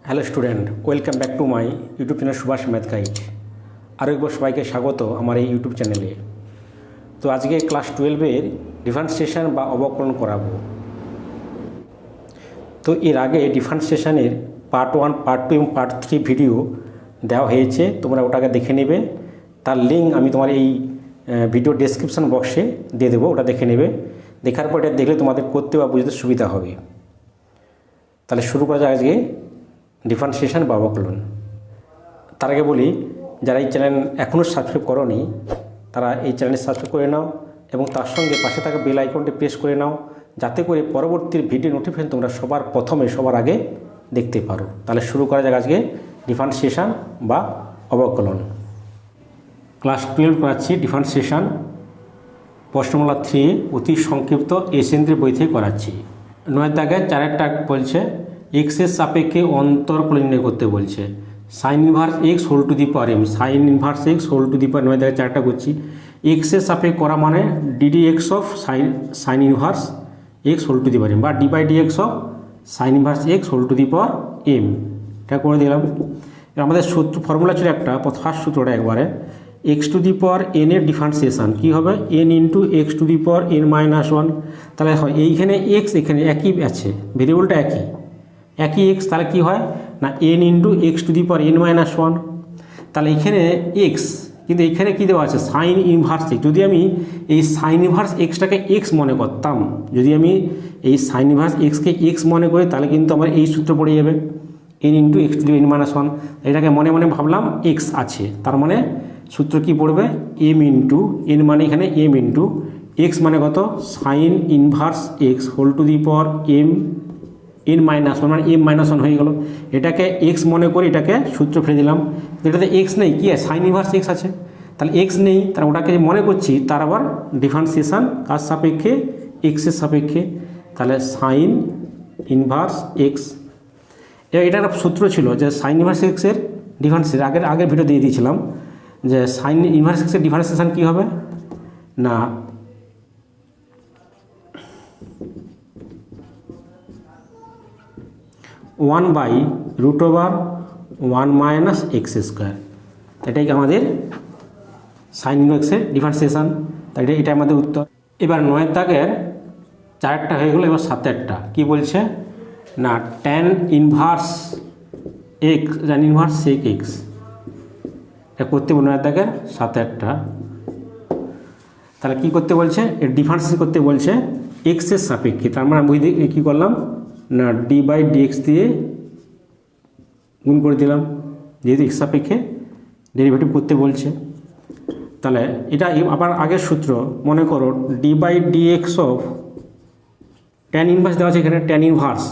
Hello student, welcome back to my YouTube channel Subhash math guide. আরও একবার সবাইকে স্বাগত আমার এই ইউটিউব চ্যানেলে। তো আজকে ক্লাস 12-এর ডিফারেন্সিয়েশন বা অবকলন করাবো। তো এর আগে ডিফারেন্সিয়েশনের পার্ট 1, পার্ট 2 এবং পার্ট 3 ভিডিও দেওয়া হয়েছে, তোমরা ওটাকে দেখে নেবে। তার লিঙ্ক আমি তোমার এই ভিডিও ডেসক্রিপশন বক্সে দিয়ে দেবো, ওটা দেখে নেবে। দেখার পর এটা দেখলে তোমাদের করতে বা বুঝতে সুবিধা হবে। তাহলে শুরু করা যাক আজকে ডিফারেন্সিয়েশন বা অবকলন। তার আগে বলি, যারা এই চ্যানেল এখনও সাবস্ক্রাইব করোনি তারা এই চ্যানেলে সাবস্ক্রাইব করে নাও এবং তার সঙ্গে পাশে থাকা বেল আইকনটি প্রেস করে নাও, যাতে করে পরবর্তী ভিডিও নোটিফিকেশন তোমরা সবার আগে দেখতে পারো। তাহলে শুরু করা যাক আজকে ডিফারেন্সিয়েশন বা অবকলন। ক্লাস 12 করাচ্ছি ডিফারেন্সিয়েশন প্রশ্নমালা 3 অতি সংক্ষিপ্ত এসেন্দ্রের বই থেকে করাচ্ছি। 9 দাগে 4 টাক বলছে এক্সের সাপেক্ষে অন্তরকলন নির্ণয় করতে বলছে। Sine inverse x whole to the power m, sine inverse x whole to the power 9 দাগে 4টা করছি। এক্সের সাপেক্ষে করা মানে d d x of sine inverse x whole to the power m বা d by d x of sine inverse x whole to the power m, এটা করে দিলাম। আমাদের সূত্র ফর্মুলা ছিল একটা, ফার্স্ট সূত্রটা একবারে x to the power n এর ডিফারেন্সিয়েশন কী হবে, n into x to the power N minus 1। তাহলে হয় এইখানে এক্স, এখানে একই আছে, ভেরিয়েবলটা একই এক্স, তাহলে কী হয় না N into x to the power N minus 1। তাহলে এখানে এক্স, কিন্তু এখানে কী দেওয়া আছে সাইন ইনভার্স এক্স। যদি আমি এই সাইন ইনভার্স এক্সটাকে এক্স মনে করতাম, যদি আমি এই সাইন ইনভার্স এক্সকে এক্স মনে করি, তাহলে কিন্তু আমার এই সূত্র পড়ে যাবে N into x to the N minus 1। এটাকে মনে মনে ভাবলাম এক্স আছে, তার মানে সূত্র কি পড়বে এম ইন্টু এন, মানে এখানে এম ইন্টু এক্স মানে কত sine inverse x whole to the power m n minus 1, মানে এম মাইনাস 1 হয়ে গেল। এটাকে এক্স মনে করে এটাকে সূত্র ফেলে দিলাম। এটাতে এক্স নেই, কি আছে সাইন ইনভার্স এক্স আছে, তাহলে এক্স নেই, তাহলে ওটাকে মনে করছি তার আবার ডিফারেন্সিয়েশন কার সাপেক্ষে এক্সের সাপেক্ষে, তাহলে সাইন ইনভার্স এক্স। এটা একটা সূত্র ছিল যে সাইন ইনভার্স এক্সের ডিফারেন্সিয়েশন, আগের ভিডিও দিয়ে দিয়েছিলাম যে সাইন ইনভার্স এক্সের ডিফারেন্সিয়েশন কী হবে না 1/√1 মাইনাস এক্স স্কোয়ার। এটাই আমাদের সাইন ইনভার্সের ডিফারেন্সিয়েশন, তাই এটা আমাদের উত্তর। এবার 9 দাগের 4টা হয়ে গেলো, এবার 7টা কী বলছে না tan inverse x, tan inverse sec x. এটা করতে 9 দাগের 7টা। তাহলে কী করতে বলছে, এর ডিফারেন্স করতে বলছে এক্সের সাপেক্ষে, তার মানে আমি কী করলাম না ডি বাই ডিএক্স দিয়ে গুণ করে দিলাম, যেহেতু এক্স সাপেক্ষে ডেরিভেটিভ করতে বলছে। তাহলে এটা আবার আগের সূত্র মনে করো d by dx of tan inverse দেওয়া আছে এখানে, ট্যান ইনভার্স,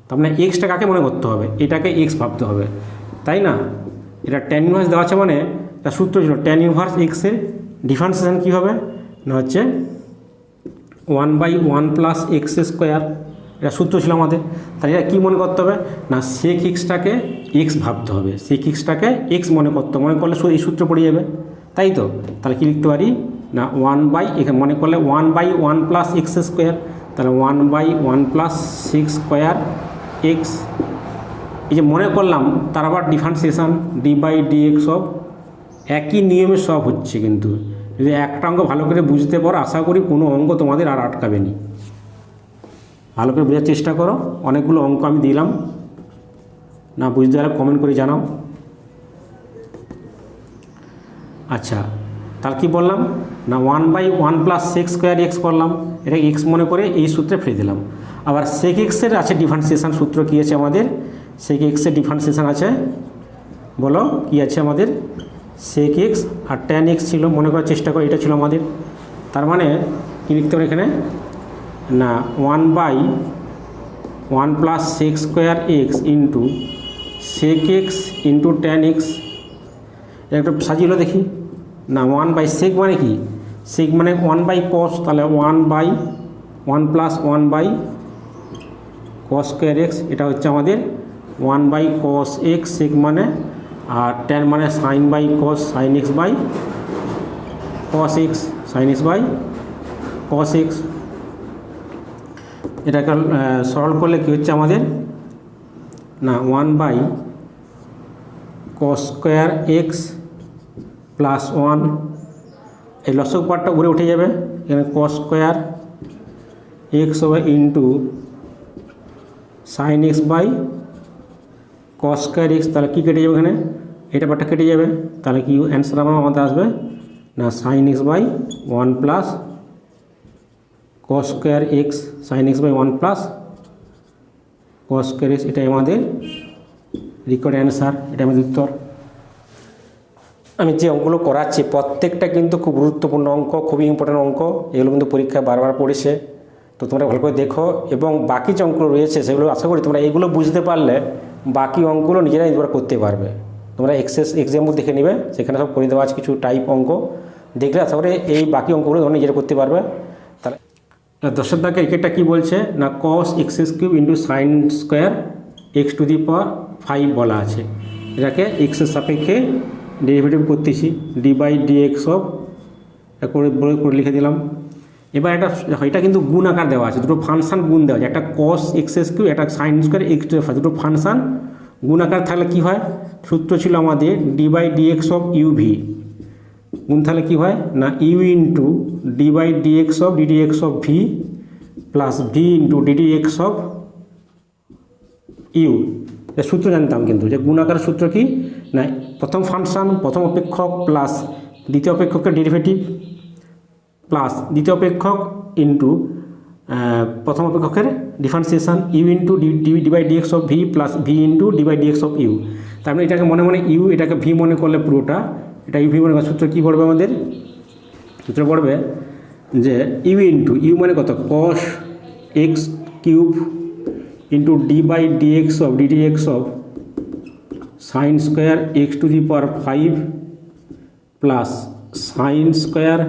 তার মানে এক্সটা কাকে মনে করতে হবে, এটাকে এক্স ভাবতে হবে, তাই না। এটা ট্যান ইনভার্স দেওয়া আছে মানে একটা সূত্র ছিল ট্যান ইনভার্স এক্সের ডিফারেন্সিয়েশন কী হবে না হচ্ছে 1/1 প্লাস এক্স স্কোয়ার, এটা সূত্র ছিল আমাদের। তাহলে এটা কী মনে করতে হবে না সেক এক্সটাকে এক্স ভাবতে হবে, সেক এক্সটাকে এক্স মনে করলে এই সূত্র পড়ে যাবে, তাই তো। তাহলে কী লিখতে পারি না এখানে মনে করলে 1/1 প্লাস এক্স স্কোয়ার, তাহলে 1/1 প্লাস সিক্স স্কোয়ার এক্স। এই যে মনে করলাম তার আবার differentiation d by d x of, একই নিয়মে সব হচ্ছে, কিন্তু যদি একটা অঙ্ক ভালো করে বুঝতে পারো আশা করি কোনো অঙ্ক তোমাদের আর আটকাবে নি। ভালো করে বোঝার চেষ্টা করো, অনেকগুলো অঙ্ক আমি দিলাম, না বুঝতে পারলে কমেন্ট করে জানাও। আচ্ছা, তাহলে কী বললাম না 1/1 প্লাস সেক স্কোয়ার এক্স করলাম, এটা এক্স মনে করে এই সূত্রে ফেলে দিলাম। আবার সেক এক্সের আছে ডিফারেন্সিয়েশন সূত্র কী আছে আমাদের, সেক এক্সের ডিফারেন্সিয়েশন আছে, বলো কী আছে আমাদের সেক এক্স আর ট্যান এক্স ছিল, মনে করার চেষ্টা করো, এটা ছিল আমাদের। তার মানে কী লিখতে পারি এখানে না 1/1 plus sec square x into sec x into tan x. একটু সাজিয়ে দেখি না 1/সেক মানে কি, সেক মানে 1/কস, তাহলে 1/1 প্লাস 1/কস স্কোয়ার এক্স, এটা হচ্ছে আমাদের 1/কস এক্স সেক মানে, আর ট্যান মানে sine by cos, sine x by cos x, sine x by cos x. এটাকে সরল করলে কী হচ্ছে আমাদের না 1 cos স্কোয়ার এক্স প্লাস 1, এই লসক পার্টটা উপরে উঠে যাবে, এখানে cos স্কোয়ার এক্স হবে into sine x by cos square x. তাহলে কী কেটে যাবে এখানে, এটা পার্টটা কেটে যাবে, তাহলে কি অ্যান্সার আমাদের আসবে না sine x by 1 plus cos square x sine x by 1 plus cos square x. এটাই আমাদের রিকোয়ার্ড অ্যান্সার, এটা আমাদের উত্তর। আমি যে অঙ্কগুলো করাচ্ছি প্রত্যেকটা কিন্তু খুব গুরুত্বপূর্ণ অঙ্ক, খুবই ইম্পর্টেন্ট অঙ্ক, এগুলো কিন্তু পরীক্ষায় বারবার পড়েছে, তো তোমরা ভালো করে দেখো। এবং বাকি যে অঙ্কগুলো রয়েছে সেগুলো আশা করি তোমরা এইগুলো বুঝতে পারলে বাকি অঙ্কগুলো নিজেরাই তোমরা করতে পারবে। তোমরা এক্সাম্পল দেখে নেবে, সেখানে সব করে দেওয়া আছে কিছু টাইপ অঙ্ক, দেখলে আশা করি এই বাকি অঙ্কগুলো তোমরা নিজেরা করতে পারবে। তাহলে 10 দাগের একেরটা কী বলছে না cos x³ into sine square x to the power 5 বলা আছে। এটাকে এক্সের সাপেক্ষে ডেরিভেটিভ করতেছি, d/dx অফ করে লিখে দিলাম। এবার এটা কিন্তু গুণ আকার দেওয়া আছে, দুটো ফাংশান গুণ দেওয়া আছে, একটা cos x³ একটা sine square x to the power, দুটো ফাংশান গুণ আকার থাকলে কী হয়, সূত্র ছিল আমাদের d/dx অফ uv, গুণ থাকলে কী হয় না u into d/dx of ddx of v plus v into ddx of u। এর সূত্র জানতাম, কিন্তু যে গুণ আকারের সূত্র কি না প্রথম ফাংশান প্রথম অপেক্ষক প্লাস দ্বিতীয় অপেক্ষকের ডেরিভেটিভ প্লাস দ্বিতীয় অপেক্ষক ইন্টু প্রথম অপেক্ষকের differentiation u into d/dx of v plus v into d/dx of u। তার মানে এটাকে মনে মনে u, এটাকে v মনে করলে পুরোটা, এটা u v মনে করার সূত্র কী পড়বে আমাদের, সূত্র পড়বে যে u ইন্টু u মানে কত cos x³ into d/dx of ddx of sign square x to the power 5 plus sine square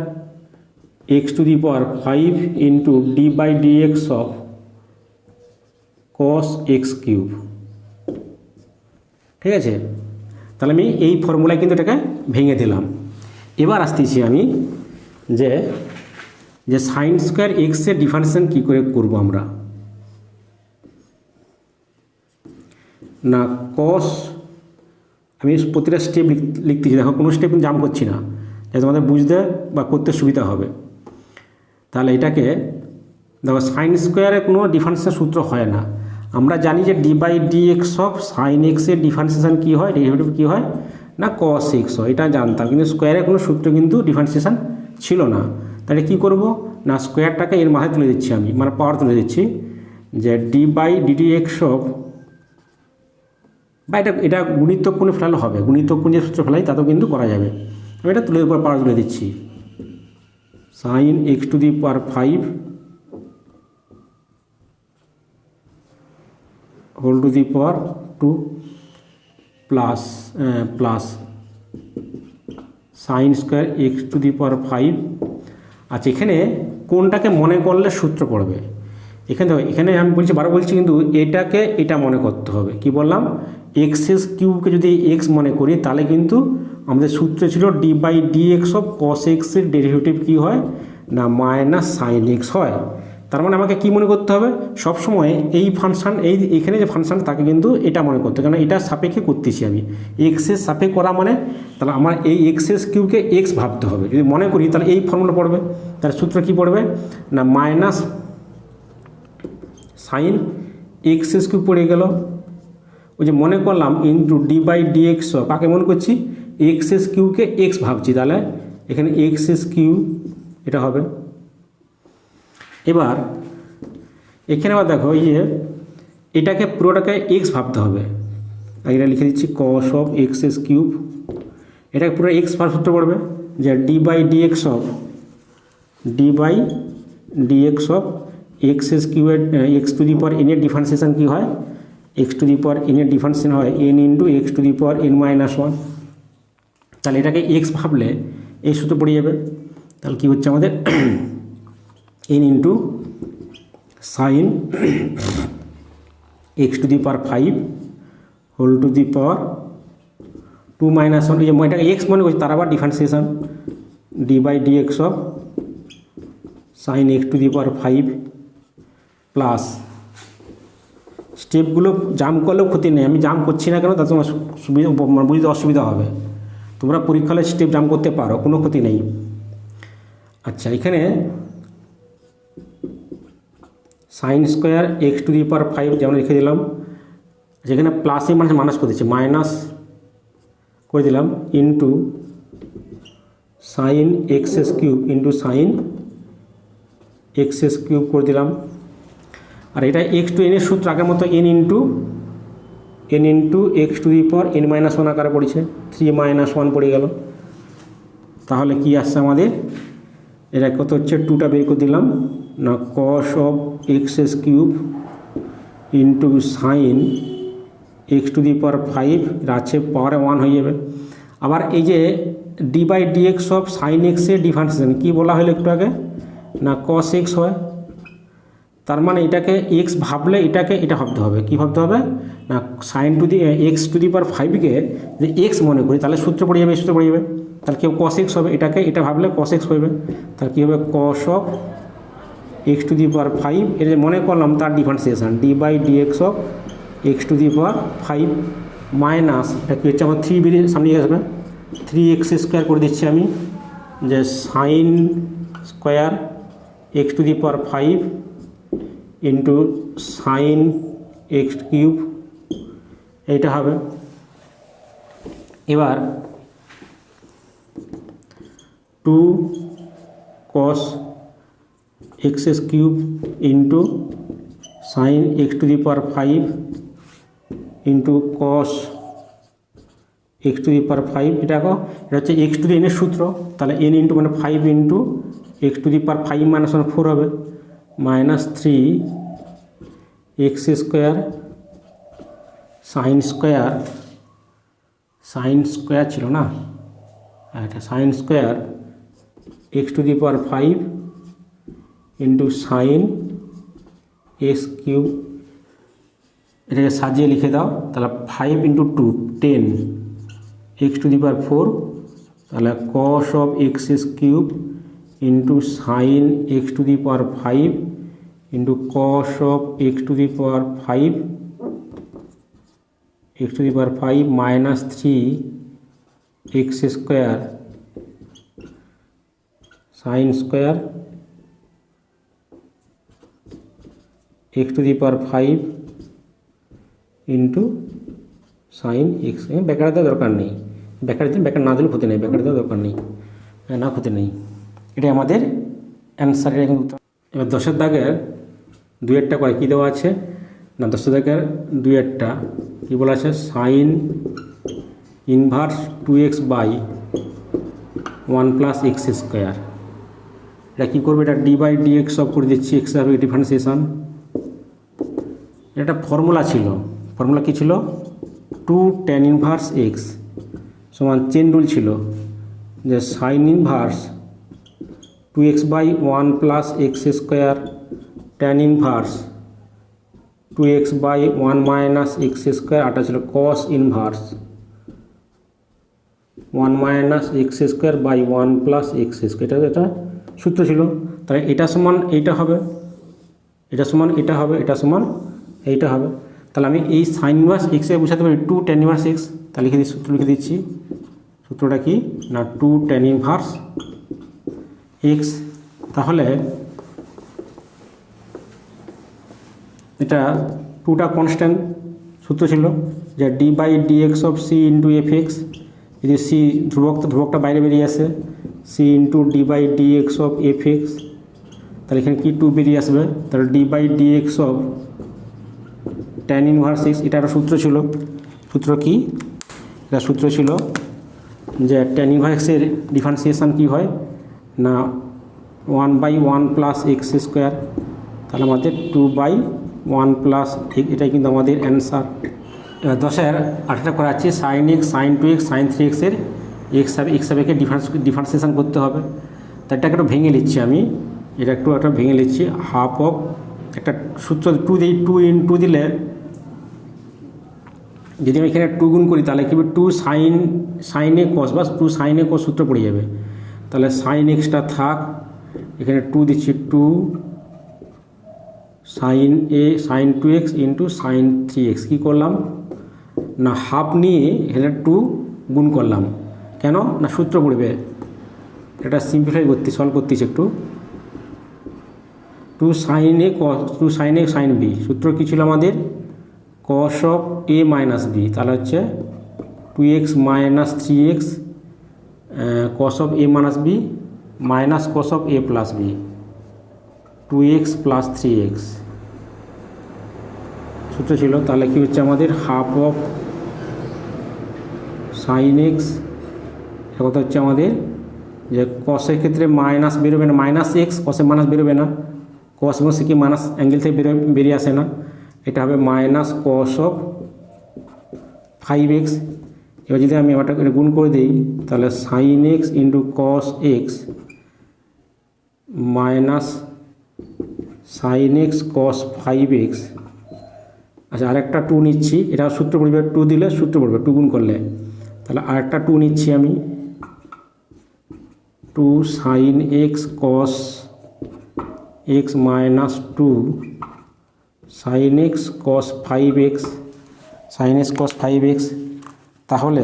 x to the power 5 into d/dx of cos x³। ঠিক আছে, তাহলে আমি এই ফর্মুলায় কিন্তু এটাকে ভেঙে দিলাম। এবার আসতেছি আমি যে সাইন স্কোয়ার এক্সের ডিফারেন্সিয়েশন কী করে করব আমরা না cos, আমি প্রতিটা স্টেপ লিখতেছি, দেখো কোনো স্টেপ জাম করছি না, যাতে তোমাদের বুঝতে বা করতে সুবিধা হবে। তাহলে এটাকে দেখো সাইন স্কোয়ারে কোনো ডিফারেন্সিয়েশন সূত্র হয় না, আমরা জানি যে d/dx অফ সাইন এক্সের ডিফারেন্সিয়েশন কী হয়, ডেরিভেটিভ কী হয় না cos x হয়, এটা জানতাম, কিন্তু স্কোয়ারে কোনো সূত্র কিন্তু ডিফারেন্সিয়েশন ছিল না। তাহলে কী করব না স্কোয়ারটাকে এর মাথায় তুলে দিচ্ছি আমি, মানে পাওয়ার তুলে দিচ্ছি, যে d/dx অফ, বা এটা গুণিতক কোণে ফেলালে হবে, গুণিতক কোণ যে সূত্র ফেলাই তাতেও কিন্তু করা যাবে। আমি এটা তুলে উপর পাওয়ার তুলে দিচ্ছি, sine x to the power 5 whole to the power 2 plus sine square x to the power 5। আচ্ছা, এখানে কোনটাকে মনে করলে সূত্র পড়বে, এখানে আমি বলছি বারো বলছি, কিন্তু এটাকে এটা মনে করতে হবে। কি বললাম, x³ যদি x মনে করি তাহলে কিন্তু আমাদের সূত্র ছিল d/dx অফ cos x এর ডেরিভেটিভ কী হয় না মাইনাস সাইন এক্স হয়। তার মানে আমাকে কি মনে করতে হবে, সবসময় এই ফাংশান এইখানে যে ফাংশান তাকে কিন্তু এটা মনে করতে হবে, কারণ এটা সাপেক্ষে করতেছি আমি, এক্সের সাপেক্ষে করা মানে তাহলে আমার এই x³ এক্স ভাবতে হবে। যদি মনে করি তাহলে এই ফর্মুলা পড়বে, তাহলে সূত্র কি পড়বে না মাইনাস সাইন x³ পড়ে গেল, ওই যে মনে করলাম ইন্টু d/dx কাকে মনে করছি x³ এক্স ভাবছি, তাহলে এখানে x³ এটা হবে। এবার এখানে আবার দেখো এই যে এটাকে পুরোটাকে এক্স ভাবতে হবে, এটা লিখে দিচ্ছি cos অফ x³, এটাকে পুরো এক্স ভার সূত্র পড়বে যে d/dx of x³ x to the power n এর ডিফারেন্সিয়েশন কী হয়, x to the power n এর ডিফারেন্সিয়েশন হয় n into x to the power n-1। তাহলে এটাকে এক্স ভাবলে এই সূত্র পড়ে যাবে, তাহলে কী হচ্ছে আমাদের n into sine x to the power 5 whole to the power 2-1। এই যে এটাকে এক্স মনে করছি তার আবার differentiation d/dx of sine x to the power 5 plus স্টেপগুলো জাম্প করলেও ক্ষতি নেই, আমি জাম্প করছি না কেন, তাতে তোমার সুবিধা বুঝতে অসুবিধা হবে। তোমরা পরীক্ষা হলে স্টেপ জাম্প করতে পারো, কোনো ক্ষতি নেই। আচ্ছা, এখানে sine square x to the power 5 যেমন লিখে দিলাম, যেখানে প্লাসে মাইনাস করে দিচ্ছি, মাইনাস করে দিলাম into sine x cube into sine x cube করে দিলাম। আর এটা এক্স টু এনের সূত্র আগের মতো N into x to the power n-1 আকারে পড়েছে, 3 - 1 পড়ে গেল। তাহলে কি আসছে আমাদের, এটা কত হচ্ছে, 2টা বের করে দিলাম না, cos of x cube into sine x to the power 5 আছে পাওয়ারে 1 হয়ে যাবে। আবার এই যে d/dx অফ সাইন এক্সের ডিফারেন্সিয়েশন কী বলা হলো একটু আগে, না কস এক্স হয়। তার মানে এটাকে এক্স ভাবলে এটাকে এটা ভাবতে হবে, কী ভাবতে হবে না, sine to the x to the power 5কে যদি এক্স মনে করি তাহলে সূত্র পড়ে যাবে, সূত্র পড়ে যাবে, তাহলে কেউ কস এক্স হবে, এটাকে এটা ভাবলে কস এক্স হবে। তাহলে কী হবে, cos of x to the power 5 এটা মনে করলাম তার differentiation d/dx of x to the power 5 minus এটা কী হচ্ছে, আমার 3 বেরিয়ে সামনে আসবে, 3x² করে দিচ্ছি আমি, যে sine square x to the power 5 into sine x cube, এইটা হবে। এবার 2 cos x cube into sine x to the power 5 into cos x to the power 5, এটা হচ্ছে এক্স টু দি এনের সূত্র, তাহলে n ইন্টু মানে 5 into x to the power 5 - 4 হবে, মাইনাস 3x² সাইন স্কোয়ার ছিল না, আচ্ছা sign square x to the power 5 into sine x cube, এটাকে সাজিয়ে লিখে দাও, তাহলে 5 ইন্টু 2 10 এক্স টু দি পাওয়ার 4, তাহলে কস of x cube into sine x to the power 5 into cos of x to the power 5 minus 3x² sign square x to the power 5 into sine x. ব্যাখ্যাটা দেওয়ার দরকার নেই, ব্যাখ্যা না দিলে ক্ষতি নেই, ব্যাখ্যাটা দেওয়ার দরকার নেই, না ক্ষতি নেই। এটাই আমাদের অ্যান্সার। এবার 10-এর দাগের 2-একটা করে কী দেওয়া আছে না, 10-এর দাগের 2-একটা কী বলা আছে, সাইন ইনভার্স 2x/1 + x²। এটা কী করবে, এটা d/dx সব করে দিচ্ছি, এক্স হবে ডিফারেন্সিয়েশন। এটা ফর্মুলা ছিল, ফর্মুলা কী ছিল, 2 tan ইনভার্স x সমান চেন রুল ছিল, যে sign inverse 2x/1 + x² tan inverse 2x/1 - x², আটা ছিল cos ইনভার্স 1 - x²/1 + x², এটা সূত্র ছিল। তাহলে এটা সমান এইটা হবে, এটা সমান এটা হবে, এটা সমান এইটা হবে। তাহলে আমি এই সাইন ইনভার্স এক্সে বোঝাতে পারি 2 tan ইনভার্স x, তাহলে সূত্র লিখে দিচ্ছি, সূত্রটা কি না 2 tan ইনভার্স x। তাহলে এটা 2টা কনস্ট্যান্ট সূত্র ছিল, যে d/dx of c into fx, যদি c ধ্রুবক তো ধ্রুবকটা বাইরে বেরিয়ে আসে, c into d/dx of fx, তাহলে এখানে কি 2 বেরিয়ে আসবে, তাহলে d/dx of tan inverse x, এটা একটা সূত্র ছিল। সূত্র কি, এটা সূত্র ছিল যে tan ইনভার্স এক্সের ডিফারেন্সিয়েশন কি হয় না 1/1 + x², তাহলে আমাদের 2/1 + এটাই কিন্তু আমাদের অ্যান্সার। এবার 10-এর 8টা করাচ্ছি, sign x, sign 2x, sign 3x এর x সাপেক্ষে ডিফারেন্সিয়েশন করতে হবে। তো এটাকে একটু ভেঙে নিচ্ছি আমি, এটা একটু ভেঙে নিচ্ছি, হাফ অফ একটা সূত্র 2 দিলে, যদি আমি এখানে 2 গুণ করি তাহলে কি হবে, 2 সাইনে কস বা 2 সাইনে কস সূত্র পড়ে যাবে। তাহলে সাইন এক্সটা থাক, এখানে 2 দিচ্ছি, 2 sine A sine 2x into sine 3x কী করলাম না হাফ নিয়ে এখানে 2 গুণ করলাম, কেন না সূত্র পড়বে, এটা সিম্পলিফাই করতে সলভ করতেছি একটু। 2 সাইন এ সাইন বি, সূত্র কী ছিল আমাদের cos of A minus B, তাহলে হচ্ছে 2x minus 3x cos of A minus B minus cos of A plus B 2x plus 3x সূত্র ছিল। তাহলে কী হচ্ছে আমাদের হাফ অফ সাইন এক্স, কথা হচ্ছে আমাদের যে কসের ক্ষেত্রে মাইনাস বেরোবে না, মাইনাস এক্স কসে মাইনাস বেরোবে না, কস এবং সে কি মাইনাস অ্যাঙ্গেল থেকে বেরিয়ে আসে না, এটা হবে মাইনাস কস অফ 5x। এবার যদি আমি এটা গুণ করে দিই তাহলে sine x into cos x minus sine x cos 5x। আচ্ছা আরেকটা 2 নিচ্ছি, এটা সূত্র পড়বে 2 দিলে সূত্র পড়বে 2 গুণ করলে, তাহলে আরেকটা 2 নিচ্ছি আমি 2 sign x cos x minus 2 sign x cos 5x sign x cos 5x। তাহলে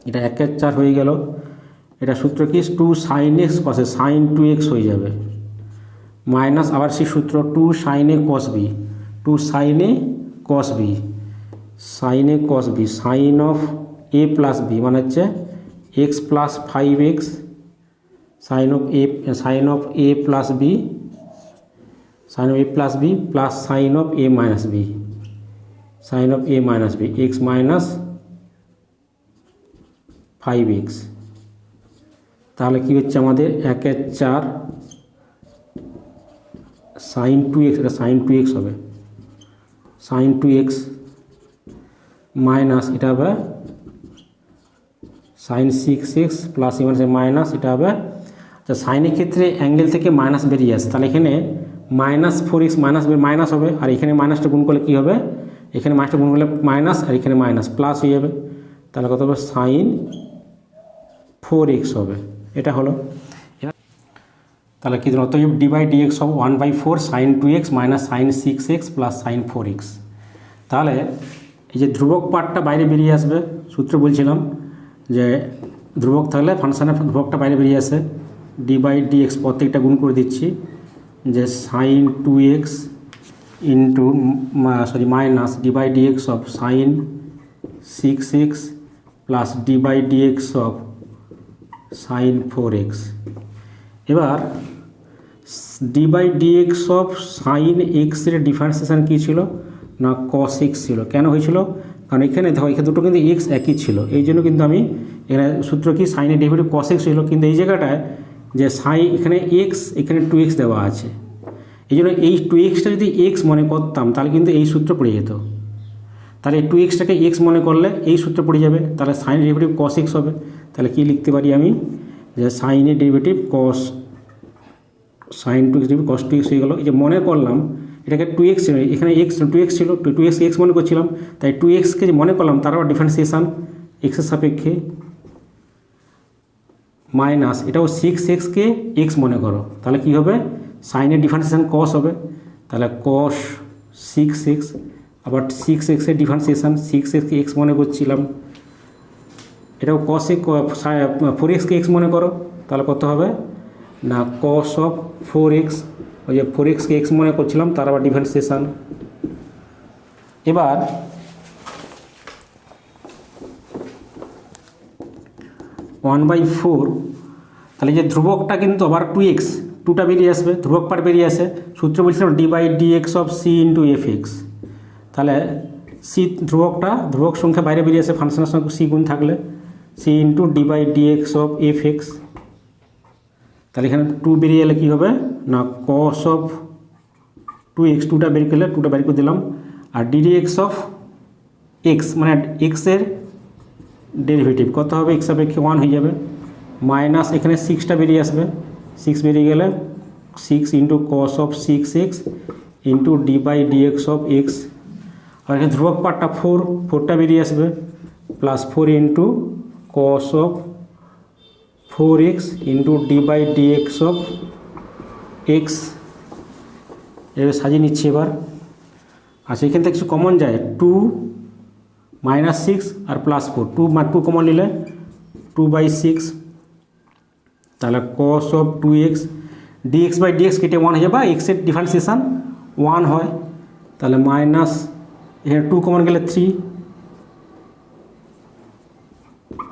এটা 1/4 হয়ে গেল, এটা সূত্র কি 2 সাইন এক্স কসে সাইন 2x হয়ে যাবে মাইনাস আবার সেই সূত্র 2 sine A cos B 2 sine A cos B sine of A plus B মানে হচ্ছে x plus 5x sine of A plus B plus sine of A minus B x minus 5x। তাহলে কী হচ্ছে আমাদের 1/4 sine 2x, এটা sign 2x হবে, sign 2x minus এটা হবে সাইন 6x প্লাস মাইনাস এটা হবে। আচ্ছা সাইনের ক্ষেত্রে অ্যাঙ্গেল থেকে মাইনাস বেরিয়ে আসে, তাহলে এখানে মাইনাস 4x মাইনাস হবে, আর এখানে মাইনাসটা গুণ করলে কী হবে, এখানে মাইনাসটা গুণ করলে মাইনাস আর এখানে মাইনাস প্লাস হয়ে যাবে, তাহলে কত হবে সাইন 4x হবে, এটা হলো। তাহলে কী ধরুন অতএব ডি বাই ডি এক্স হবে 1/4 sine 2x minus sine 6x plus sine 4x। তাহলে এই যে ধ্রুবক পার্টটা বাইরে বেরিয়ে আসবে, সূত্র বলছিলাম যে ধ্রুবক থাকলে ফাংশানের ধ্রুবকটা বাইরে বেরিয়ে আসে, ডি বাই ডি এক্স প্রত্যেকটা গুণ করে দিচ্ছি, যে sine 2x into minus d by d x of sine 6x plus d by d x of sine 4x। এবার d by d x of sine এক্সের ডিফারেন্সিয়েশন কী ছিল না কস এক্স ছিল, কেন হয়েছিল, কারণ এখানে দেখো এখানে দুটো কিন্তু এক্স একই ছিল, এই জন্য কিন্তু আমি এখানে সূত্র কি সাইনের ডেরিভেটিভ কস এক্স ছিল, কিন্তু এই জায়গাটায় যে সাইন এখানে এক্স এখানে 2x দেওয়া আছে, এই জন্য এই 2xটা যদি এক্স মনে করতাম তাহলে কিন্তু এই সূত্র পড়ে যেত, তাহলে 2xটাকে এক্স মনে করলে এই সূত্র পড়ে যাবে, তাহলে সাইন ডেরিভেটিভ কস এক্স হবে। তাহলে কি লিখতে পারি আমি, যে সাইনের ডেরিভেটিভ কস সাইন 2x কস 2x হয়ে গেল। এই যে মনে করলাম এটাকে 2x ছিল, এখানে এক্স 2x ছিল, 2x এক্স মনে করছিলাম, তাই 2xকে যে মনে করলাম তার আবার ডিফারেন্সিয়েশান এক্সের সাপেক্ষে মাইনাস এটাও 6xকে এক্স মনে করো, তাহলে কি হবে সাইনের ডিফারেন্সিয়েশান কস হবে, তাহলে কস 6x আবার 6xের ডিফারেন্সিয়েশান 6xকে এক্স মনে করছিলাম, এটাও কস 4xকে এক্স মনে করো, তাহলে কত হবে না কস অফ 4x, ওই যে 4xকে এক্স মনে করছিলাম তার আবার ডিফারেন্সিয়েশান। এবার ওয়ান বাই 4, তাহলে যে ধ্রুবকটা কিন্তু আবার 2x 2টা বেরিয়ে আসবে, ধ্রুবক পার বেরিয়ে আসে, সূত্র বলছিলাম d by d x of C into f x, তাহলে সি ধ্রুবক সংখ্যা বাইরে বেরিয়ে আসে ফাংশনের সঙ্গে সি গুণ থাকলে, C into d by d x of f x, তাহলে এখানে 2 বেরিয়ে এলে কী হবে না কস অফ 2x 2টা বের করলে 2টা বের করে দিলাম, আর ডিডি এক্স অফ এক্স মানে এক্সের ডেরিভেটিভ কত হবে এক্স সাপেক্ষে 1 হয়ে যাবে, মাইনাস এখানে 6টা বেরিয়ে আসবে, 6 বেরিয়ে গেলে 6 into cos of 6x into d by d x of x, আর এখানে ধ্রুবক পার্টটা 4টা বেরিয়ে আসবে, plus 4 into cos of 4x into d by d x of x এবার সাজিয়ে নিচ্ছি এবার। আচ্ছা, এখান থেকে কিছু কমন যায়, 2 -6 আর +4, 2 কমন নিলে 2/6, তাহলে cos of 2x dx/dx কেটে 1 হয়ে যাবে, বা এক্সের ডিফারেন্সিয়েশান 1 হয়, তাহলে মাইনাস, এখানে 2 কমন গেলে 3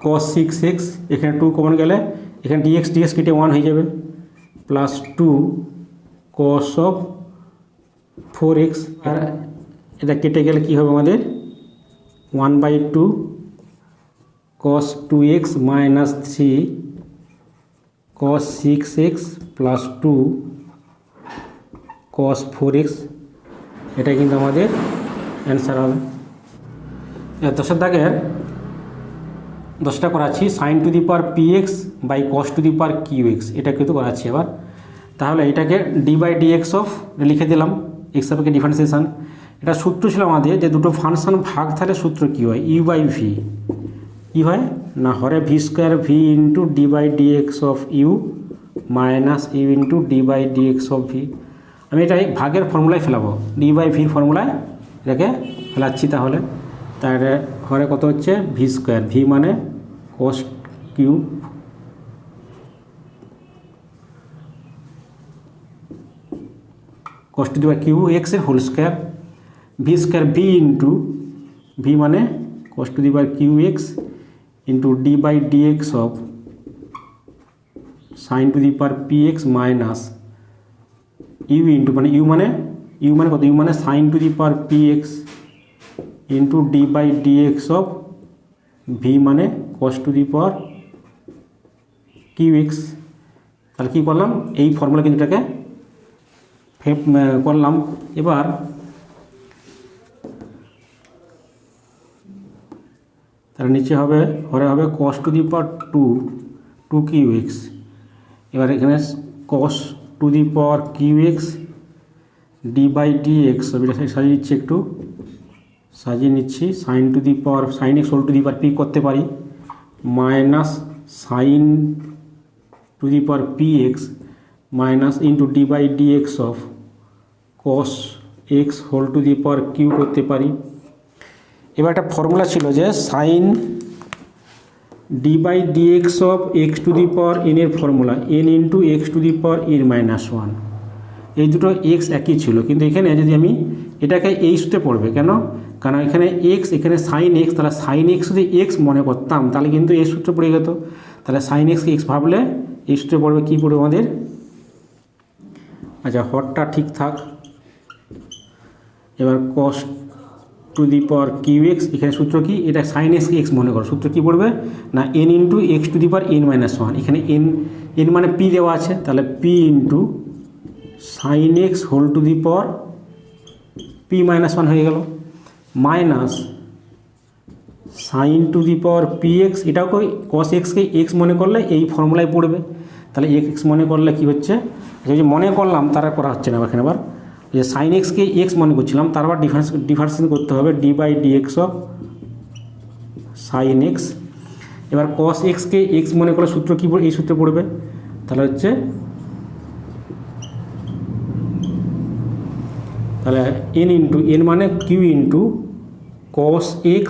cos 6x, এখানে 2 কমন গেলে এখানে dx কেটে 1 হয়ে যাবে, +2 cos of 4x, আর এটা কেটে গেলে কি হবে আমাদের 1/2 cos 2x -3 cos 6x +2 cos 4x, এটা কিন্তু আমাদের অ্যান্সার হবে। 10 দাগের 10টা করাচ্ছি, sin to the power px by cos to the power qx, এটা কিন্তু করাচ্ছি এবার। তাহলে এটাকে d/dx অফ লিখে দিলাম, এক্স সাপেক্ষে ডিফারেন্সিয়েশান। এটা সূত্র ছিল আমাদের যে দুটো ফাংশন ভাগ থাকলে সূত্র কী হয়, u/v, কী হয় না, হরে v² v into d/dx of u minus u into d/dx of v। আমি এটা ভাগের ফর্মুলায় ফেলাবো, d/v ফর্মুলায় এটাকে ফেলাচ্ছি। তাহলে তার হরে কত হচ্ছে v², v মানে cos cube, cos to the power q x এর whole square, v² v into v মানে cos to the power q x into d/dx of sin to the power px minus u into মানে u মানে কত, u মানে sin to the power px into d/dx of v মানে cos to the power qx। তাহলে কী করলাম, এই formula কিন্তু এটাকে করলাম। এবার তাহলে নিচে হবে, হরে হবে cos to the power 2qx, এবার এখানে cos to the power qx d/dx, এটা সাজিয়ে নিচ্ছি, একটু সাজিয়ে নিচ্ছি, sin to the power sin x whole to the power p করতে পারি, minus sin to the power px minus into d/dx of cos x whole to the power q করতে পারি। এবার একটা ফর্মুলা ছিল যে sin d/dx of x to the power n এর formula n into x to the power n-1, এই দুটো x একই ছিল, কিন্তু এখানে যদি আমি এটাকে এই সূত্রে পড়বে কেন, কারণ এখানে x, এখানে sin x, তাহলে sin x যদি x মনে করতাম তাহলে কিন্তু এই সূত্রে পড়ে যেত, তাহলে sin x কে x ভাবলে এই সূত্রে পড়বে, কী পড়বে আমাদের, আচ্ছা হরটা ঠিক থাক। এবার cos to the power qx, এখানে সূত্র কি, এটা sin x কে x মনে করো, সূত্র কী পড়বে না n into x to the power n-1, এখানে n মানে p দেওয়া আছে, তাহলে p into sin x whole to the power p-1 হয়ে গেল, minus sin to the power px, এটাকে cos x কে x মনে করলে এই ফর্মুলায় পড়বে, তাহলে x মনে করলে কি হচ্ছে, যে মনে করলাম তারা করা হচ্ছে না এখানে, আবার যে sin x কে x মনে করছিলাম তার আবার ডিফারেন্সিয়েশন করতে হবে d/dx অফ sin x। এবার cos x কে x মনে করলে সূত্র কী পড়বে, এই সূত্রে পড়বে, তাহলে হচ্ছে, তাহলে n ইন্টু n মানে q into cos x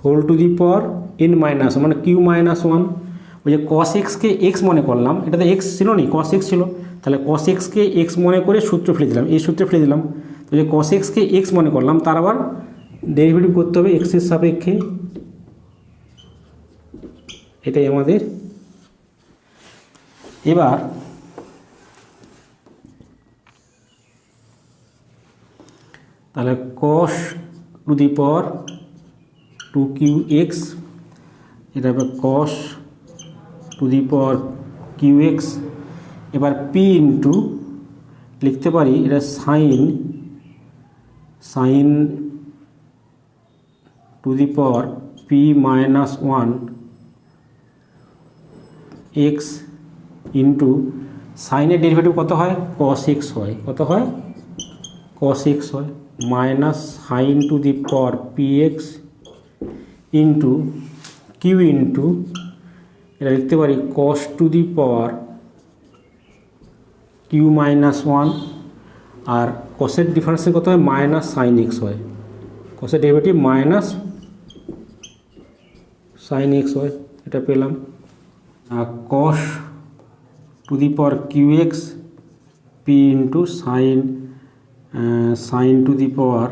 whole to the power n-1 মানে q-1, ওই যে cos x কে x মনে করলাম, এটাতে x ছিল নি, cos x ছিল, তাহলে cos x কে x মনে করে সূত্র ফেলে দিলাম, এই সূত্রে ফেলে দিলাম, তো যে cos x কে x মনে করলাম তার আবার ডেরিভেটিভ করতে হবে x এর সাপেক্ষে, এটাই আমাদের। এবার তাহলে cos to the power 2qx, এটা হবে cos to the power qx, এবার p ইন্টু লিখতে পারি এটা sin to the power p-1 x into সাইনের ডেরিভেটিভ কত হয়, cos x হয়, কত হয় cos x হয়, minus sin to the power px into q into এটা লিখতে পারি cos to the power q-1, আর কসের ডিফারেন্সের কত হয় মাইনাস সাইন এক্স হয়, কসের ডেরিভেটিভ মাইনাস সাইন এক্স হয়, এটা পেলাম। Cos to the power q x p into sine to the power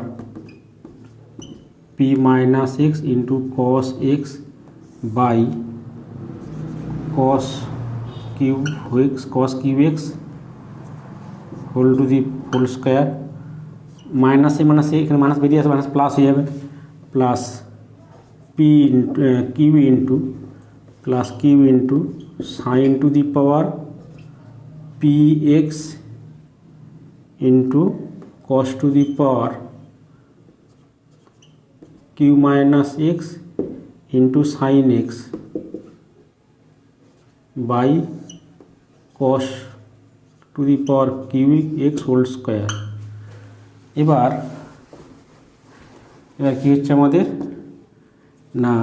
p minus x into cos x by cos q x whole to the whole square, মাইনাসে মাইনাসে এখানে minus বেরিয়ে আসে, minus plus হয়ে যাবে, plus p q into sine to the power p x into cos to the power q minus x into sine x by cos to the power q x whole square. এবার কী হচ্ছে আমাদের না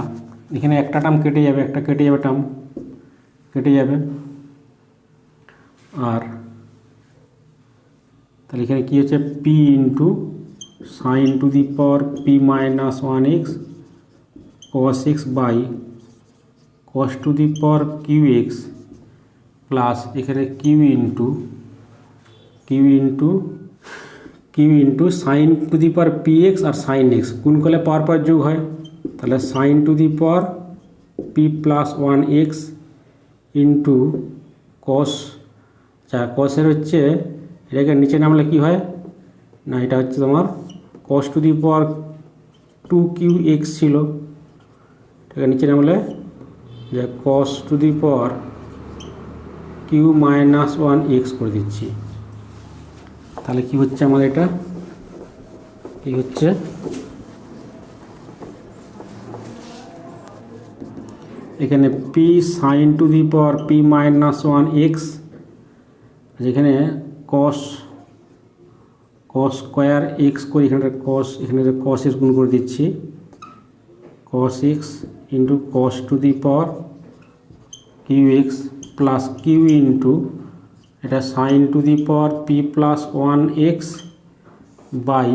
এখানে একটা term কেটে যাবে, term কেটে যাবে, আর তাহলে এখানে কী হচ্ছে p into sine to the power p minus one x cos x by cos to the power q x plus এখানে q into sine to the power p x আর সাইন এক্স গুণ করলে পাওয়ার যোগ হয়, তাহলে sine to the power p plus one x into cos, কসের হচ্ছে এটাকে নিচে নামলে কি হয় না এটা হচ্ছে তোমার cos to the power two q x ছিল, এটাকে নিচে নামলে যে cos to the power q minus one x করে দিচ্ছি। তাহলে কি হচ্ছে আমাদের এটা এই হচ্ছে এখানে P sine to the power p minus one x, যেখানে কস স্কোয়ার এক্স করে এখানে কস এক্স গুণ করে দিচ্ছি, cos x into cos to the power q x plus q into এটা sine to the power p plus one x by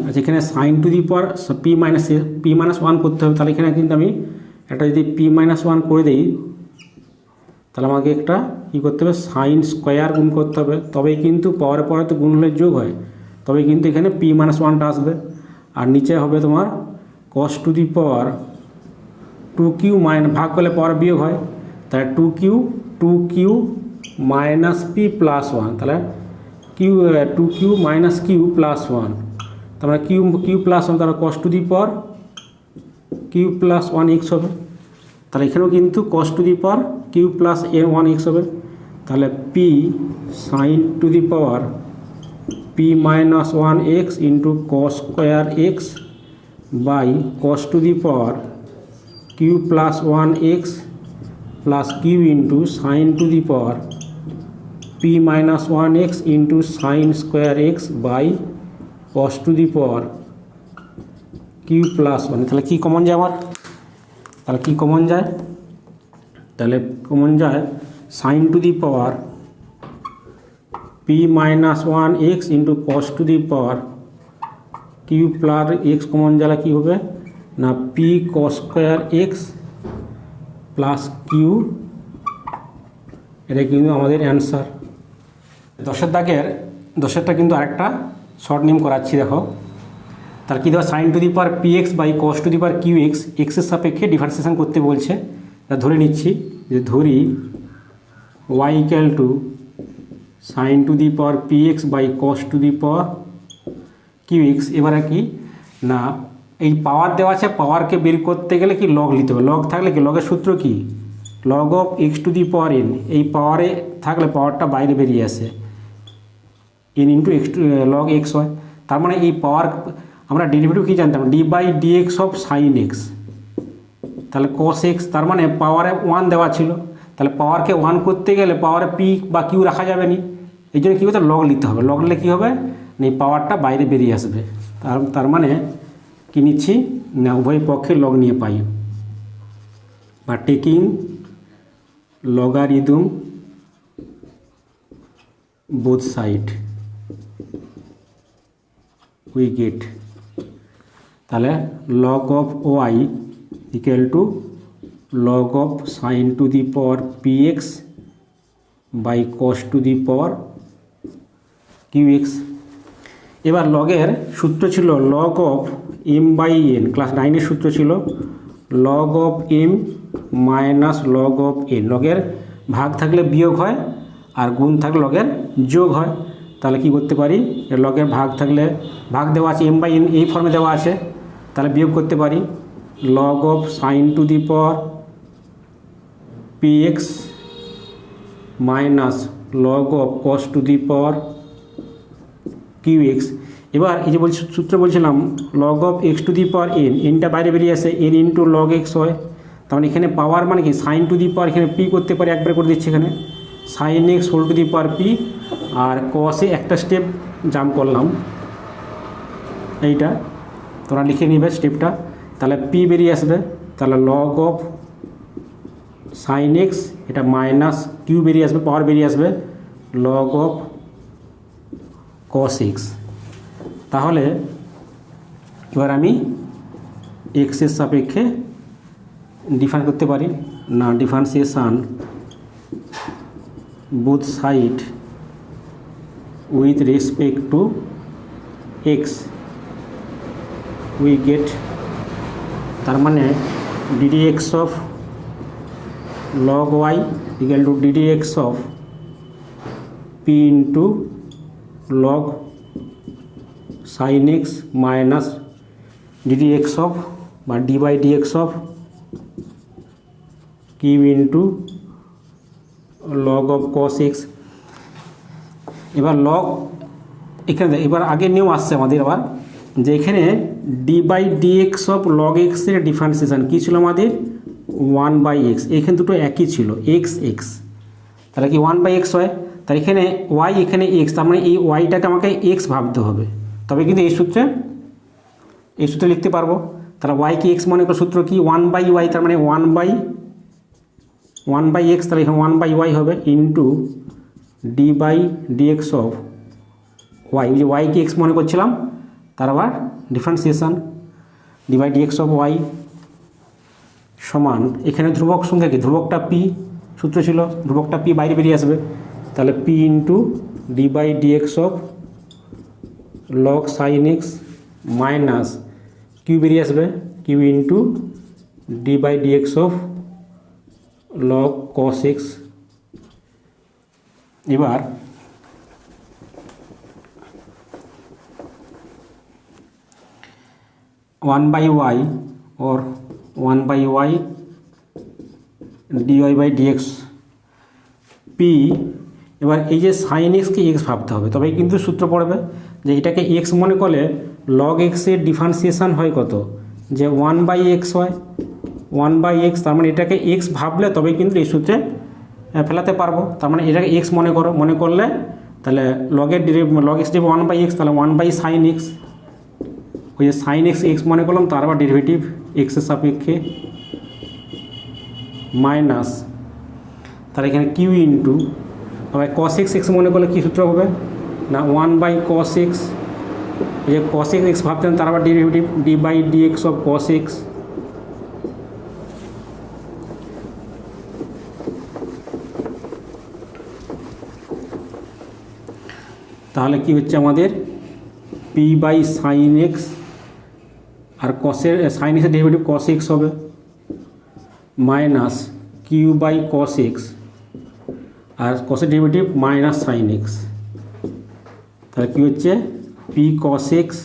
আচ্ছা এখানে sine to the power p minus one করতে হবে, তাহলে এখানে কিন্তু আমি একটা যদি পি মাইনাস ওয়ান করে দিই তাহলে আমাকে একটা কী করতে হবে সাইন স্কোয়ার গুণ করতে হবে, তবেই কিন্তু পাওয়ারে পরে তো গুণ হলে যোগ হয়, তবে কিন্তু এখানে পি মাইনাস ওয়ানটা আসবে, আর নিচে হবে তোমার cos to the power two q ভাগ করলে পাওয়ার বিয়োগ হয়, তাহলে two q minus p plus one, তাহলে two q minus q plus one, তারপরে কিউ প্লাস ওয়ান, তাহলে cos to the power q plus one x হবে, তাহলে এখানেও কিন্তু cos to the power q plus one x হবে, তাহলে p sine to the power p minus one x into cos square x by cos to the power q plus one x plus q into sine to the power p minus one x into sine square x by cos to the power q plus one. তাহলে কী common যায় আমার, তাহলে common যায় sine to the power p minus one x into cos to the power q plus x common যারা কী হবে না p cos square x plus q, এটা কিন্তু আমাদের অ্যান্সার। দশেরটা কিন্তু আরেকটা শর্ট নেম করাচ্ছি, দেখো তার কী দেওয়া sine to the power p x by cos to the power q এক্সের সাপেক্ষে ডিফারেন্সিয়েশন করতে বলছে, তা ধরে নিচ্ছি যে ধরি y equal to sine to the power p x by cos to the power q x. এবারে কি না এই পাওয়ার দেওয়া আছে, পাওয়ারকে বের করতে গেলে কি লগ নিতে হবে, লগ থাকলে কি লগের সূত্র কি log of x to the power n, এই পাওয়ারে থাকলে পাওয়ারটা বাইরে বেরিয়ে আসে, n into x log x হয়, তার মানে এই পাওয়ার আমরা ডেরিভেটিভ কী জানতাম d by d x of sine x, তাহলে কস এক্স, তার মানে পাওয়ারে ওয়ান দেওয়া ছিল, তাহলে পাওয়ারকে ওয়ান করতে গেলে পাওয়ারে পি বা কিউ রাখা যাবে না, এই জন্য কী করতে লগ নিতে হবে, লগ নিলে কী হবে না এই পাওয়ারটা বাইরে বেরিয়ে আসবে, তার মানে কী নিচ্ছি না উভয় পক্ষে লগ নিয়ে পাই, বা taking logarithm both side. We get, তাহলে log of y equal to log of sine to the power p x by cos to the power q x. এবার লগের সূত্র ছিল log of m by n, class 9-এর সূত্র ছিল log of m minus log of n. লগের ভাগ থাকলে বিয়োগ হয় আর গুণ থাকলে লগের যোগ হয়। তাহলে কি করতে পারি, লগের ভাগ থাকলে ভাগ দেওয়া আছে এম বাই এন এই ফর্মে দেওয়া আছে, তাহলে বিয়োগ করতে পারি log of sine to the power p x minus log of cos to the power q x. এবার এই যে সূত্র বলছিলাম log of x to the power n, এনটা বাইরে বেরিয়ে আসে, এন ইন্টু লগ এক্স হয়। তার মানে এখানে পাওয়ার মানে কি সাইন টু দি পাওয়ার, এখানে পি করতে পারি, একবার করে দিচ্ছি এখানে sine x whole to the power p, আর কসে একটা স্টেপ জাম্প করলাম, এইটা তোমরা লিখে নিবে স্টেপটা। তাহলে পি বেরিয়ে আসবে, তাহলে লগ অফ সাইন এক্স, এটা মাইনাস কিউ বেরিয়ে আসবে, পাওয়ার বেরিয়ে আসবে লগ অফ কস এক্স। তাহলে এবার আমি এক্সের সাপেক্ষে ডিফারেন্স করতে পারি না, differentiation both side with respect to x we get, তার মানে ddx of log y equal to ddx of p into log sin x minus ddx of বা d by dx of q into log of cos x. এবার log এখানে এবার আগের নিয়ম আসছে আমাদের আবার, যে এখানে d by d x of log এক্সের ডিফারেন্সিয়েশান কী ছিল আমাদের 1/x, এখানে দুটো একই ছিল এক্স এক্স, তাহলে কি 1/x হয়, তার এখানে ওয়াই এখানে এক্স, তার মানে এই ওয়াইটাকে আমাকে এক্স ভাবতে হবে, তবে কিন্তু এই সূত্রে লিখতে পারবো। তাহলে ওয়াইকে এক্স মনে করো, সূত্র কি 1/y, তার মানে 1/x, তাহলে এখানে 1/y হবে into d by dx of y, ওই যে ওয়াইকে এক্স মনে করছিলাম, তার আবার differentiation d by dx of y সমান, এখানে ধ্রুবক সংখ্যা কি, ধ্রুবকটা পি সূত্র ছিল, ধ্রুবকটা পি বাইরে বেরিয়ে আসবে, তাহলে p into d by dx of log sine x minus q বেরিয়ে আসবে, q into d by dx of log cos x. এবার one by y or 1/y dy by dx p, এবার এই যে সাইন এক্সকে এক্স ভাবতে হবে, তবেই কিন্তু সূত্র পড়বে। যে এটাকে এক্স মনে করলে লগ এক্সের ডিফারেন্সিয়েশান হয় কত, যে 1/x হয়, 1/x, তার মানে এটাকে এক্স ভাবলে তবেই কিন্তু এই সূত্রে ফেলাতে পারবো। তার মানে এটাকে এক্স মনে করলে তাহলে লগ এক্স দেবে 1/x, তাহলে 1/sin x, ওই যে সাইন এক্স এক্স মনে করলাম, তার আবার ডেরিভেটিভ এক্সের সাপেক্ষে মাইনাস, তাহলে এখানে কিউ ইন্টু আবার কস এক্স এক্স মনে করলে কী সূত্র হবে না 1/cos x, ওই যে cos x এক্স ভাবতেন, তার আবার derivative d by dx of cos x। তাহলে কি হচ্ছে আমাদের পি বাই সাইন এক্স, আর কসের সাইন এক্সের ডেরিভেটিভ কস এক্স হবে minus q by cos x, আর কসের ডেরিভেটিভ মাইনাস সাইন এক্স, তাহলে কী হচ্ছে p cos x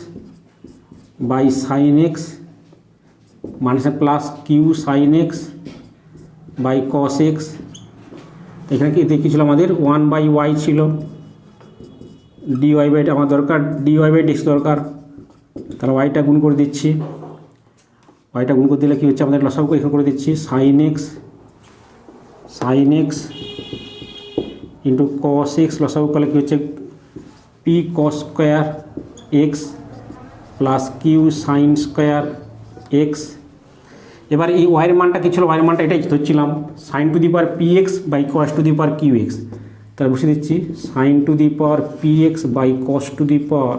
by sine x minus plus q sine x by cos x. এখানে কি ছিল আমাদের 1/y ছিল, dy বাই আমার দরকার, dy বাই ডিএক্স দরকার, তাহলে ওয়াইটা গুণ করে দিচ্ছি, ওয়াইটা গুণ করে দিলে কী হচ্ছে আমাদের লসাগু এখানে করে দিচ্ছি sine x into cos x, লসাগু করলে কী হচ্ছে p cos square x plus q sine square x. এবার এই ওয়াইয়ের মানটা কী ছিল, ওয়াইয়ের মানটা এটাই ধরছিলাম sine to the power p x by cos to the power q x, তাহলে বসে দিচ্ছি sine to the power p x by cos to the power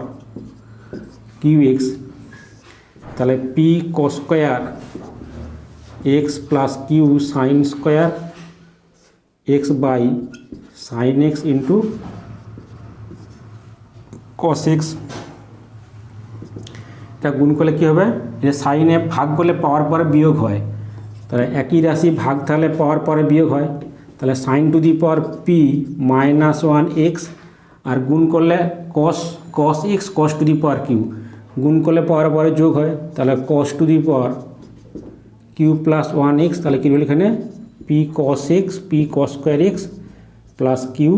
q x, তাহলে p cos square x plus q sine square x by sine x into cos x. এটা গুণ করলে কী হবে, যে সাইনে ভাগ করলে পাওয়ার পরে বিয়োগ হয়, তাহলে একই রাশি ভাগ থাকলে পাওয়ার পরে বিয়োগ হয়, তাহলে sine to the power p -1 x, আর গুণ করলে cos x cos to the power q, গুণ করলে পাওয়ার পরে যোগ হয়, তাহলে cos to the power q plus 1 x, তাহলে কী হলো এখানে p cos x p cos square x plus q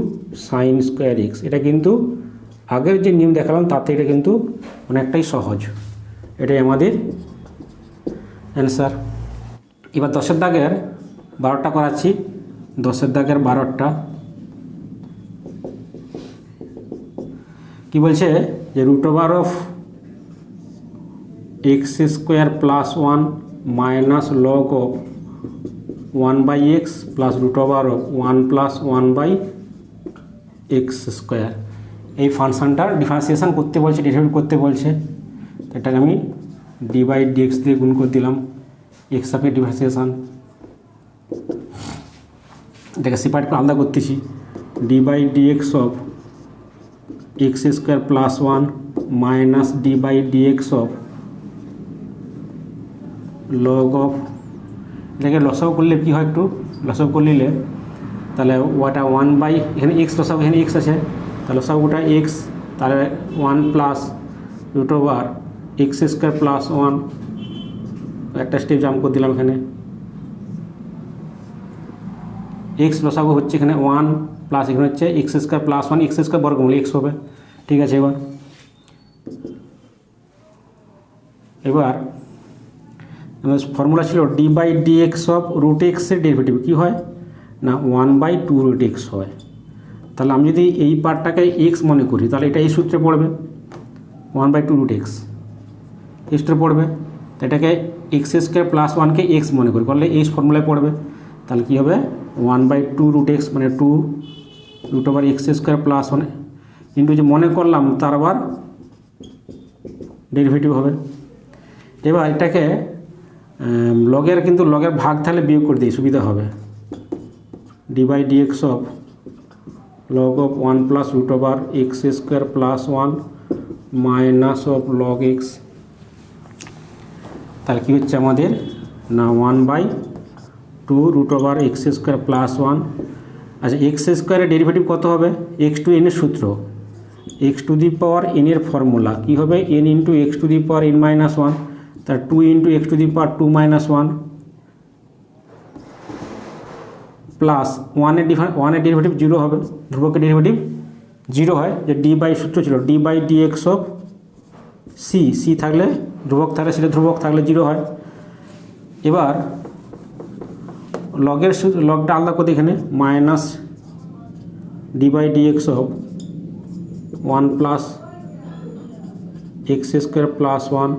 sine square x. এটা কিন্তু আগের যে নিয়ম দেখালাম তার থেকে এটা কিন্তু অনেকটাই সহজ। এটাই আমাদের অ্যান্সার। এবার 10-এর দাগের 12টা করাচ্ছি। 10-এর দাগের 12টা কি বলছে, যে root over of x square plus 1 minus log of 1/x plus root over of 1 plus 1/x square. এই ফাংশনটার ডিফারেন্সিয়েশন করতে বলছে, ডেরিভেটিভ করতে বলছে। এটাকে আমি d/dx দিয়ে গুণ করে দিলাম, এক্স সাপেক্ষে ডিফারেন্সিয়েশন। এটাকে সেপারেট করে আলাদা করতেছি, d/dx of x square plus 1 minus d/dx of log of, এটাকে লসাগু করলে কী হয়, একটু লসাগু করে নিলে তাহলে ওটা 1 এখানে এক্স লসাগু, এখানে এক্স আছে, তাহলে লসাগুটা এক্স, তাহলে 1 plus root over x square plus 1, একটা স্টেপ জাম্প করে দিলাম এখানে। এক্স লসাগু হচ্ছে এখানে 1 প্লাস এখানে হচ্ছে x square plus 1, x square বর্গমূল এক্স হবে। ঠিক আছে, এবার আমাদের ফর্মুলা ছিল d/dx অফ রুট এক্সের ডেরিভেটিভ কী হয় না 1/2 রুট এক্স হয়। তাহলে আমি যদি এই পার্টটাকে এক্স মনে করি তাহলে এটা এই সূত্রে পড়বে 1/2 রুট এক্স, এই সূত্রে পড়বে। তো এটাকে এক্স স্কোয়ার প্লাস 1কে এক্স মনে করি করলে এই ফর্মুলায় পড়বে। তাহলে কী হবে 1/2 রুট এক্স মানে 2 root over x square plus 1 into যে মনে করলাম তার আবার ডেরিভেটিভ হবে। এবার এটাকে লগের কিন্তু লগের ভাগ তাহলে বিয়োগ করে দিই, সুবিধা হবে। d/dx of log of 1 plus root over x square plus 1 minus of log x, তাহলে কী হচ্ছে আমাদের না 1/2 root over x square plus 1। আচ্ছা, এক্স স্কোয়ারের ডেরিভেটিভ কত হবে, এক্স টু এনের সূত্র, x to the power n এর ফর্মুলা কী হবে n into x to the power n-1, তার 2 into x to the power 2-1 plus 1-এর ডেরিভেটিভ 0 হবে, ধ্রুবকের ডেরিভেটিভ 0 হয়, যে সূত্র ছিল d/dx অফ সি থাকলে ধ্রুবক থাকলে সেটা ধ্রুবক থাকলে 0 হয়। এবার লগটা আলাদা করতে এখানে minus d/dx of 1 plus x square plus 1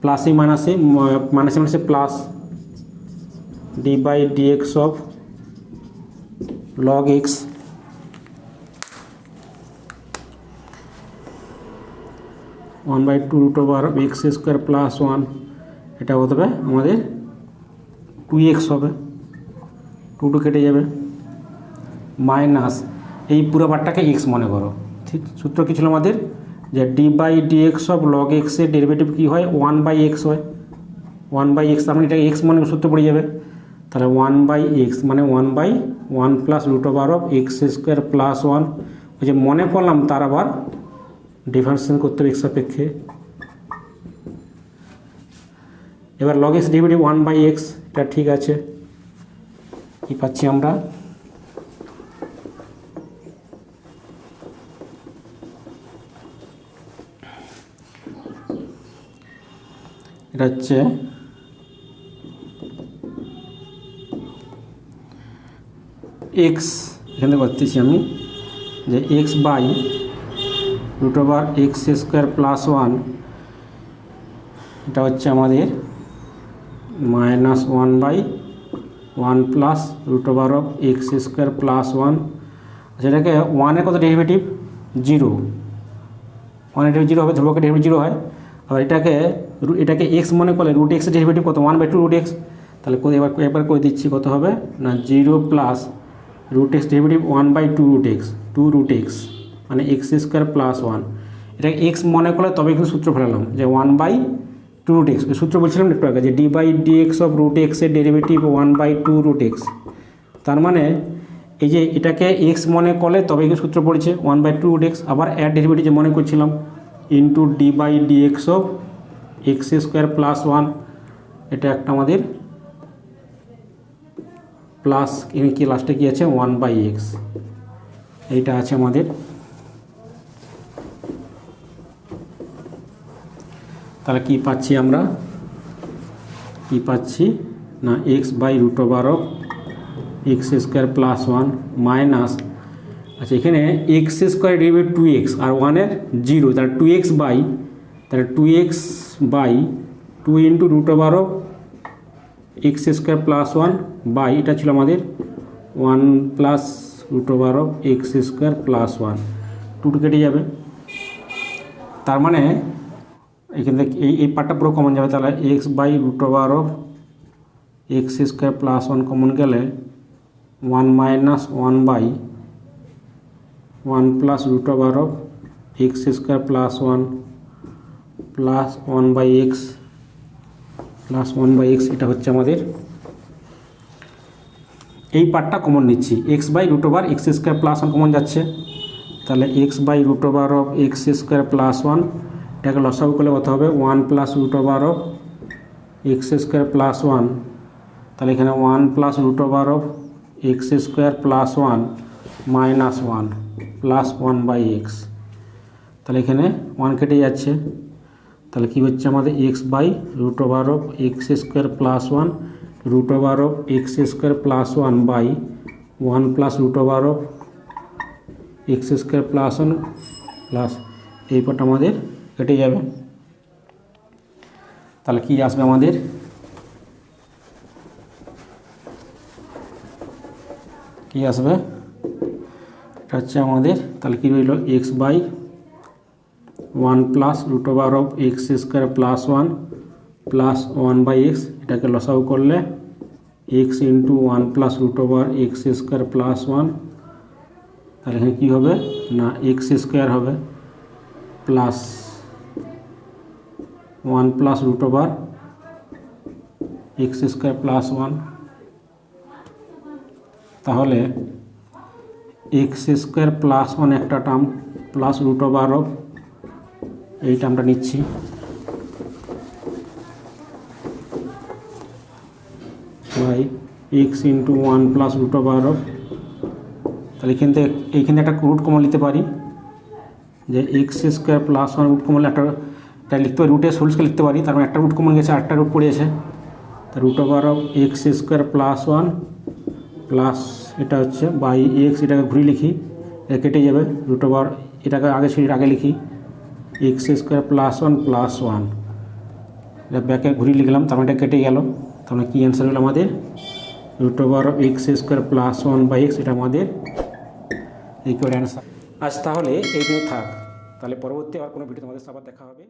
plus মাইনাসে plus d/dx of log x, one by two root over x square plus 1, এটা হতে হবে আমাদের 2x হবে, 2 কেটে যাবে, মাইনাস এই পুরো বারটাকে x মনে করো। ঠিক সূত্র কী ছিল আমাদের, যে d/dx অফ log x এর ডেরিভেটিভ কী হয় 1/x হয়, 1/x, তার মানে এটা x মনে সূত্র পড়ে যাবে। তাহলে 1/x মানে 1/1 plus root over of x square plus 1, ওই যে মনে করলাম তার আবার ডিফারেন্সিয়েশন করতে হবে এক্স সাপেক্ষে। এবার log x ডেরিভেটিভ 1/x, এটা ঠিক আছে। কি পাচ্ছি আমরা, এটা হচ্ছে এক্স, এখানে করতেছি আমি যে x by root over x square plus 1, এটা হচ্ছে আমাদের -1/1 plus root over of x square plus 1। যেটাকে 1-এর কত ডেরিভেটিভ 0, ওয়ানের ডেরিভেটিভ জিরো হবে, ধ্রুবকের ডেরিভেটিভ জিরো হয়। আর এটাকে এক্স মনে করলে রুট এক্সের ডেরিভেটিভ কত, 1/2 রুট এক্স। তাহলে একবার করে দিচ্ছি, কত হবে না 0 plus root x derivative 1/2 root x, 2 root x মানে এক্স স্কোয়ার প্লাস 1। এটাকে এক্স মনে করলে তবে কিন্তু সূত্র ফেলালাম যে 1/2 রুট এক্স। সূত্র বলছিলাম একটু আগে যে d/dx অফ রুট এক্সের ডেরিভেটিভ 1/2 রুট এক্স। তার মানে এই যে এটাকে এক্স মনে করলে তবে কিন্তু সূত্র পড়েছে 1/2 রুট এক্স। আবার এর ডেরিভেটিভ যে মনে করছিলাম into d/dx of x square plus 1, এটা একটা আমাদের প্লাস কি লাস্টে কি আছে 1/x, এইটা আছে আমাদের। তাহলে কি পাচ্ছি আমরা, কি পাচ্ছি না x/√অফ এক্স স্কোয়ার প্লাস 1 মাইনাস, আচ্ছা এখানে এক্স স্কোয়ার ডেরিভেটিভ 2x আর 1-এর 0, তাহলে 2x/2 ইন্টু √অফ এক্স স্কোয়ার প্লাস 1 বাই, এটা ছিল আমাদের 1 প্লাস √অফ এক্স স্কোয়ার প্লাস 1, 2 কেটে যাবে। তার মানে এখান থেকে এই পার্টটা পুরো কমন যাবে। তাহলে x/√অফ এক্স স্কোয়ার প্লাস 1 কমন গেলে 1 মাইনাস 1/1 প্লাস √অফ x square plus 1 plus 1/x plus 1/x, এটা হচ্ছে আমাদের এই পার্টটা কমন নিচ্ছি। x/√অফ এক্স স্কোয়ার প্লাস 1 কমন যাচ্ছে, তাহলে x/√অফ এক্স স্কোয়ার প্লাস 1, এটাকে লসাগু করলে কত হবে 1 প্লাস √অফ এক্স স্কোয়ার প্লাস 1, তাহলে এখানে 1 প্লাস √অফ x square plus 1 minus 1 plus 1/x, তাহলে এখানে 1 কেটে যাচ্ছে। তাহলে কি হচ্ছে আমাদের x/√অফ এক্স স্কোয়ার প্লাস 1 √অফ x square plus 1 by 1 plus √অফ এক্স স্কোয়ার প্লাস 1 প্লাস এই পার্ট আমাদের কেটে যাবে। তাহলে কি আসবে আমাদের, কি আসবে, এটা হচ্ছে আমাদের, তাহলে কি রইল x/1 প্লাস √অফ x square plus 1 plus 1/x, এটাকে লসাগু করলে x ইন্টু 1 প্লাস √অফ এক্স স্কোয়ার প্লাস 1, তাহলে এখানে কী হবে না এক্স স্কোয়ার হবে প্লাস 1 প্লাস √অফ এক্স স্কোয়ার প্লাস 1, তাহলে এক্স স্কোয়ার প্লাস 1 একটা টার্ম প্লাস √অফ এই টার্মটা নিচ্ছি, বাই এক্স ইন্টু 1 প্লাস √অফ, তাহলে এইখানে একটা রুট কমন নিতে পারি যে x square plus 1 root common একটা লিখতে পারি, রুটের সোলসকে লিখতে পারি, তার মানে একটা রুট কমন গেছে, আরেকটা রুট পড়েছে, তা √of x square plus 1 plus এটা হচ্ছে বাই এক্স, এটাকে ঘুরে লিখি, এটা কেটে যাবে, √অফ এটাকে আগে ছিল আগে লিখি এক্স স্কোয়ার প্লাস 1 প্লাস 1, এটা ব্যাকে ঘুরিয়ে লিখলাম, তার মানে এটা কেটে গেল। তাহলে কী অ্যান্সার হলো আমাদের √of x square plus 1/x, এটা আমাদের এই অ্যান্সার। আজ তাহলে এই দিন থাক, তাহলে পরবর্তী আর কোনো ভিডিও তোমাদের সাথে দেখা হবে।